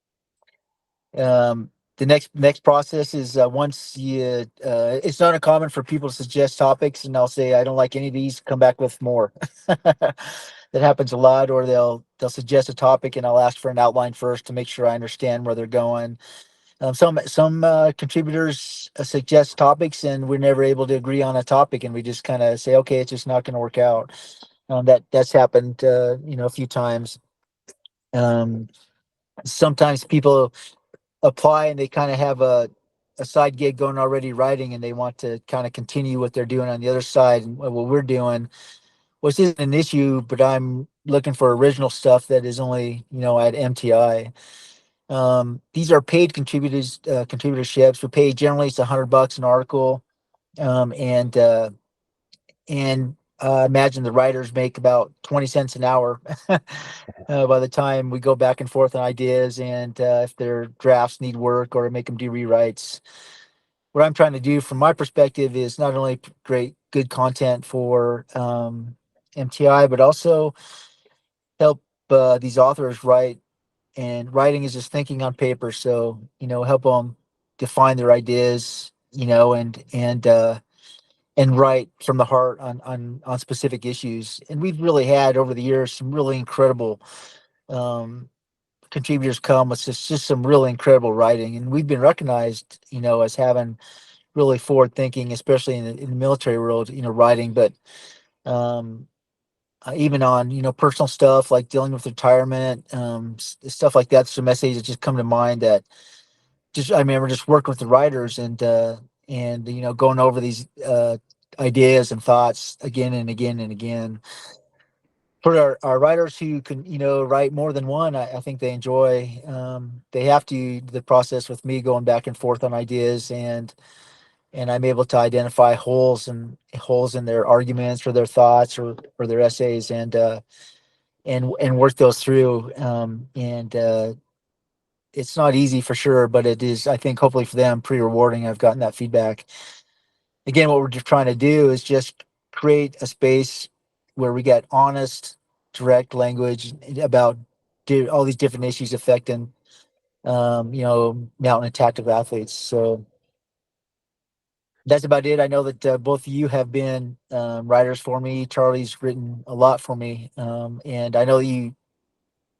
The next process is once you it's not uncommon for people to suggest topics, and I'll say I don't like any of these, come back with more. That happens a lot. Or they'll suggest a topic and I'll ask for an outline first to make sure I understand where they're going. Some contributors suggest topics and we're never able to agree on a topic, and we just kind of say, okay, it's just not going to work out. That's happened a few times. Sometimes people apply and they kind of have a side gig going already writing, and they want to kind of continue what they're doing on the other side and what we're doing, which isn't an issue, but I'm looking for original stuff that is only at MTI. These are paid contributorships. We pay generally it's $100 an article. And imagine the writers make about 20 cents an hour by the time we go back and forth on ideas, and if their drafts need work or make them do rewrites. What I'm trying to do from my perspective is not only create good content for MTI, but also help these authors write. And writing is just thinking on paper, so help them define their ideas, and write from the heart on specific issues. And we've really had over the years some really incredible contributors come with just some really incredible writing, and we've been recognized as having really forward thinking, especially in the military world, writing. But um, even on personal stuff like dealing with retirement, stuff like that, some essays that just come to mind that just I remember just working with the writers and going over these ideas and thoughts again and again and again. For our writers who can write more than one, I think they enjoy they have to the process with me going back and forth on ideas, and I'm able to identify holes in their arguments or their thoughts or their essays, and work those through. And it's not easy for sure, but it is, I think, hopefully for them, pretty rewarding. I've gotten that feedback. Again, what we're just trying to do is just create a space where we get honest, direct language about all these different issues affecting, mountain and tactical athletes. So that's about it. I know that both of you have been writers for me. Charlie's written a lot for me, and I know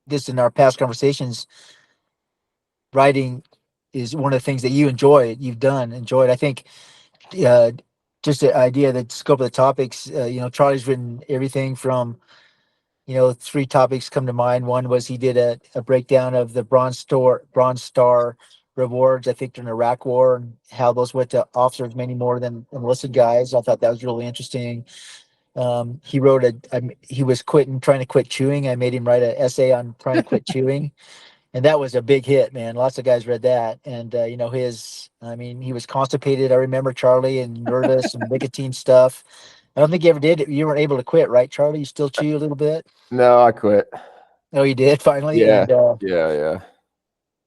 this in our past conversations, writing is one of the things that you enjoyed. I think uh, just the idea, the scope of the topics, Charlie's written everything from, 3 topics come to mind. One was he did a breakdown of the Bronze Star rewards, I think, during the Iraq War, and how those went to officers many more than enlisted guys. I thought that was really interesting. He wrote he was trying to quit chewing. I made him write an essay on trying to quit chewing. And that was a big hit, man. Lots of guys read that. And, he was constipated. I remember Charlie, and nervous and nicotine stuff. I don't think you ever did it. You weren't able to quit, right, Charlie? You still chew a little bit? No, I quit. Oh, you did finally? Yeah, And, yeah.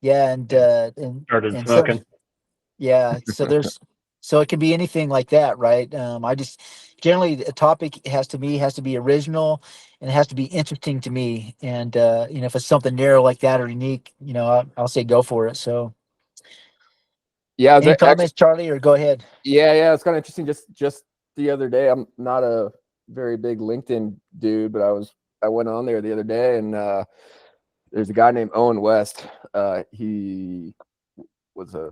yeah. Started And so, smoking. yeah. So it can be anything like that, right? I just, generally a topic has to be original, and it has to be interesting to me. And, if it's something narrow like that or unique, I'll say go for it. So Yeah, any actually, comments, Charlie, or go ahead? yeah. It's kind of interesting. Just the other day, I'm not a very big LinkedIn dude, but I went on there the other day, and there's a guy named Owen West. He was a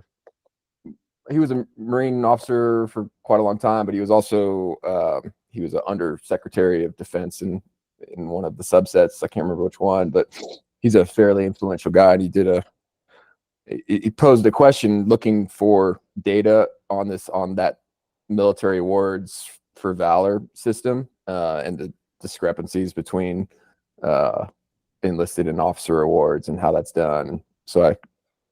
Marine officer for quite a long time, but he was also he was an Under Secretary of Defense in one of the subsets. I can't remember which one, but he's a fairly influential guy, and he posed a question looking for data on that military awards for valor system, and the discrepancies between enlisted and officer awards and how that's done. So I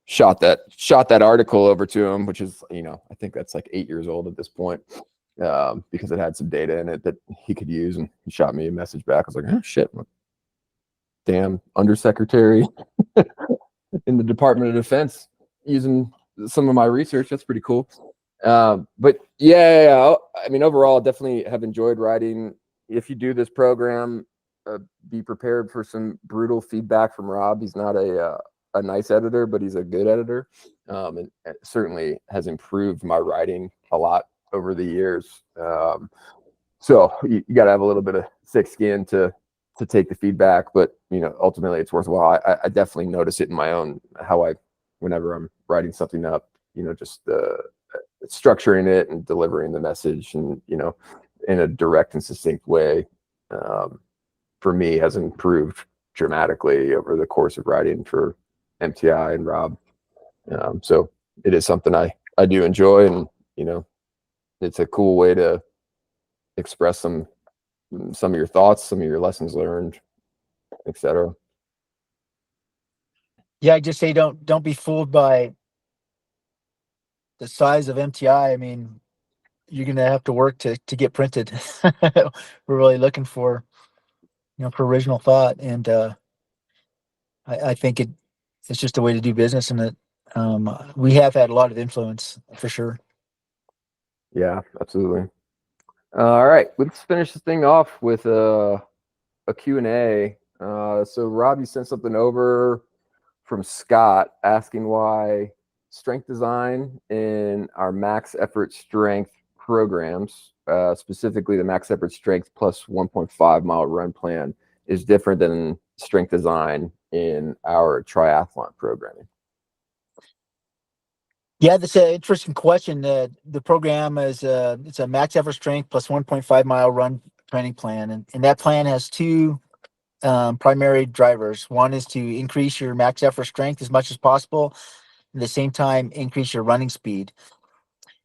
shot that article over to him, which is, I think that's like 8 years old at this point, because it had some data in it that he could use, and he shot me a message back. I was like, oh shit, damn undersecretary in the Department of Defense using some of my research. That's pretty cool. But yeah, I mean, overall, definitely have enjoyed writing. If you do this program, be prepared for some brutal feedback from Rob. He's not a nice editor, but he's a good editor, and it certainly has improved my writing a lot over the years. So you got to have a little bit of thick skin to take the feedback, but ultimately it's worthwhile. I definitely notice it in my own, whenever I'm writing something up, just structuring it and delivering the message, and in a direct and succinct way, for me, has improved dramatically over the course of writing for MTI and Rob. So it is something I do enjoy, and it's a cool way to express some of your thoughts, some of your lessons learned, etc. Yeah, I just say don't be fooled by the size of MTI. I mean, you're gonna have to work to get printed. We're really looking for for original thought, and I think it's just a way to do business, and that we have had a lot of influence for sure. Yeah, absolutely. All right, let's finish this thing off with a Q&A. So Rob, you sent something over from Scott asking why strength design in our max effort strength programs, specifically the max effort strength plus 1.5 mile run plan, is different than strength design in our triathlon programming. Yeah, that's an interesting question. The program is it's a max effort strength plus 1.5 mile run training plan, and that plan has two primary drivers. One is to increase your max effort strength as much as possible, at the same time increase your running speed.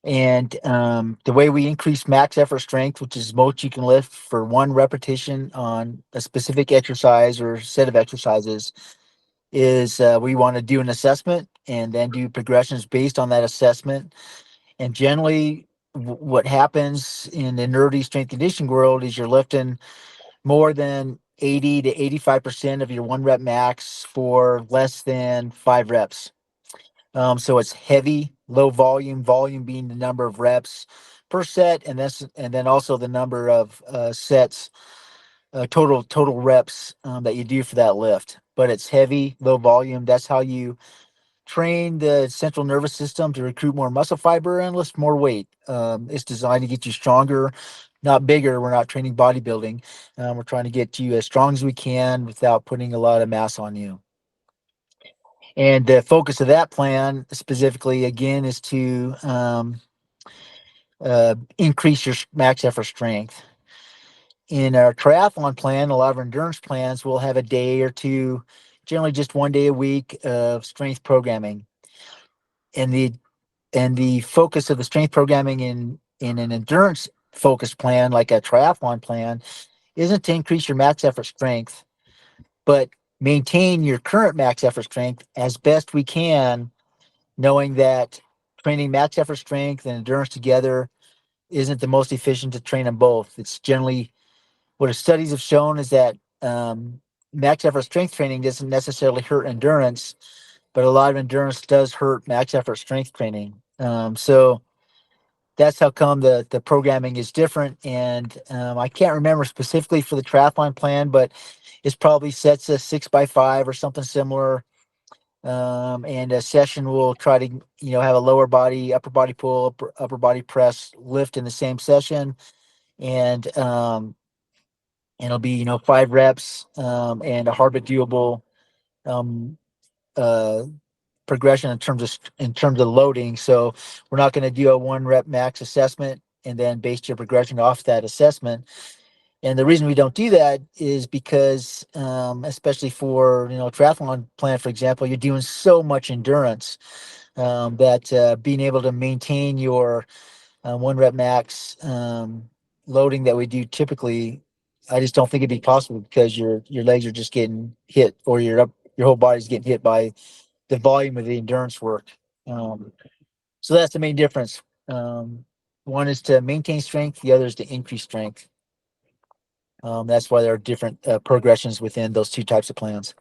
And the way we increase max effort strength, which is most you can lift for one repetition on a specific exercise or set of exercises, is we want to do an assessment and then do progressions based on that assessment. And generally, what happens in the nerdy strength conditioning world is you're lifting more than 80 to 85% of your one rep max for less than 5 reps. So it's heavy, low volume being the number of reps per set, and then also the number of sets, total reps that you do for that lift. But it's heavy, low volume. That's how you train the central nervous system to recruit more muscle fiber and lift more weight. It's designed to get you stronger, not bigger. We're not training bodybuilding. We're trying to get you as strong as we can without putting a lot of mass on you. And the focus of that plan specifically, again, is to increase your max effort strength. In our triathlon plan, a lot of endurance plans will have a day or two, generally just 1 day a week of strength programming. And the focus of the strength programming in an endurance focused plan, like a triathlon plan, isn't to increase your max effort strength, but maintain your current max effort strength as best we can, knowing that training max effort strength and endurance together isn't the most efficient to train them both. It's generally what our studies have shown is that max effort strength training doesn't necessarily hurt endurance, but a lot of endurance does hurt max effort strength training. So that's how come the programming is different. And I can't remember specifically for the triathlon plan, but it's probably sets a 6x5 or something similar. And a session will try to, have a lower body, upper body pull, upper body press lift in the same session. And it'll be, 5 reps and a hard but doable progression in terms of loading. So we're not going to do a 1 rep max assessment and then base your progression off that assessment. And the reason we don't do that is because, especially for, triathlon plan, for example, you're doing so much endurance that being able to maintain your 1 rep max loading that we do typically, I just don't think it'd be possible because your legs are just getting hit, or your whole body's getting hit by the volume of the endurance work. So that's the main difference. One is to maintain strength, the other is to increase strength. That's why there are different progressions within those two types of plans.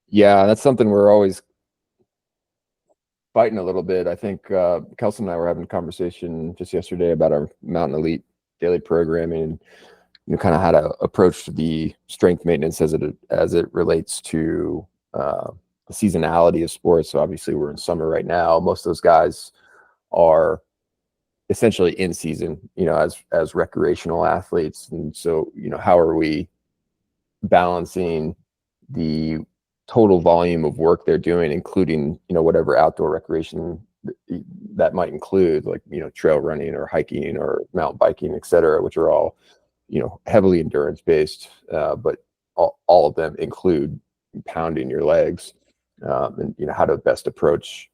Yeah, that's something we're always fighting a little bit. I think Kelson and I were having a conversation just yesterday about our Mountain Elite daily programming, and kind of how to approach the strength maintenance as it relates to the seasonality of sports. So obviously we're in summer right now. Most of those guys are essentially in season, as recreational athletes. And so, how are we balancing the total volume of work they're doing, including, whatever outdoor recreation that might include, like, trail running or hiking or mountain biking, et cetera, which are all, heavily endurance based, but all of them include pounding your legs, and, how to best approach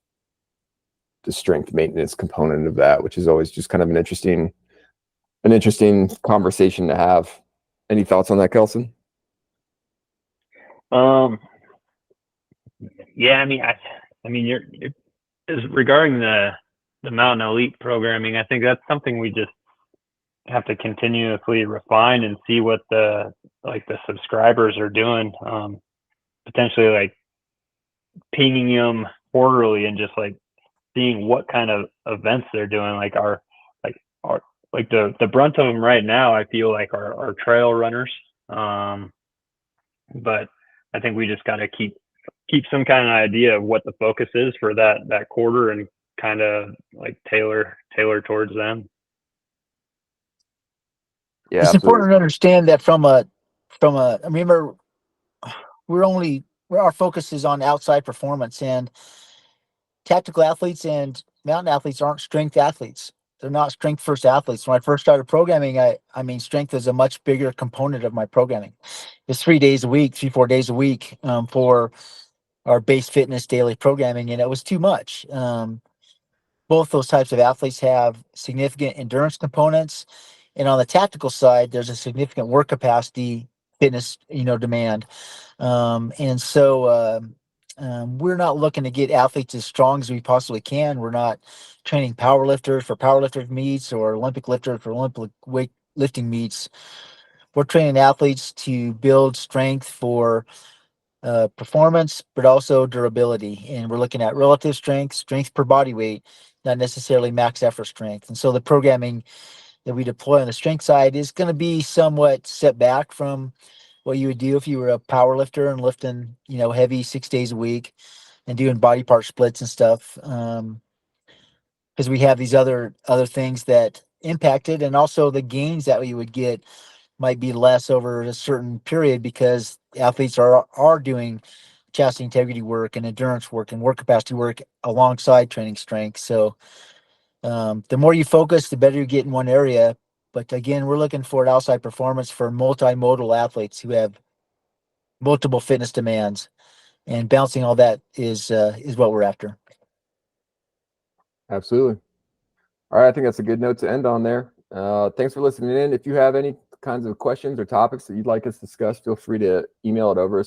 the strength maintenance component of that, which is always just kind of an interesting conversation to have. Any thoughts on that, Kelson? Yeah, I mean, you're regarding the Mountain Elite programming, I think that's something we just have to continuously refine and see what the subscribers are doing. Potentially like pinging them quarterly and just like seeing what kind of events they're doing. Like the brunt of them right now, I feel like are trail runners. But I think we just got to keep some kind of idea of what the focus is for that quarter and kind of like tailor towards them. Yeah, It's absolutely. important to understand that from a, remember, our focus is on outside performance, and tactical athletes and mountain athletes aren't strength athletes. They're not strength first athletes. When I first started programming, I mean, strength is a much bigger component of my programming. It's 3 days a week, 4 days a week, for our base fitness daily programming, and it was too much. Both those types of athletes have significant endurance components, and on the tactical side, there's a significant work capacity fitness, demand. And so we're not looking to get athletes as strong as we possibly can. We're not training power lifters for powerlifter meets or Olympic lifters for Olympic weightlifting meets. We're training athletes to build strength for performance, but also durability. And we're looking at relative strength per body weight, not necessarily max effort strength. And so the programming that we deploy on the strength side is going to be somewhat set back from what you would do if you were a power lifter and lifting, heavy 6 days a week and doing body part splits and stuff. Because we have these other things that impact it, and also the gains that we would get might be less over a certain period because athletes are doing chassis integrity work and endurance work and work capacity work alongside training strength. So the more you focus, the better you get in one area. But again, we're looking for an outside performance for multimodal athletes who have multiple fitness demands, and balancing all that is what we're after. Absolutely. All right, I think that's a good note to end on there. Thanks for listening in. If you have any kinds of questions or topics that you'd like us to discuss, feel free to email it over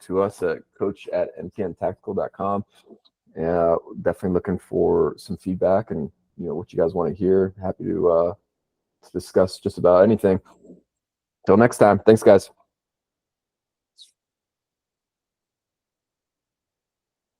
to us at coach@mtntactical.com. Definitely looking for some feedback and what you guys want to hear. Happy to discuss just about anything. Till next time. Thanks, guys.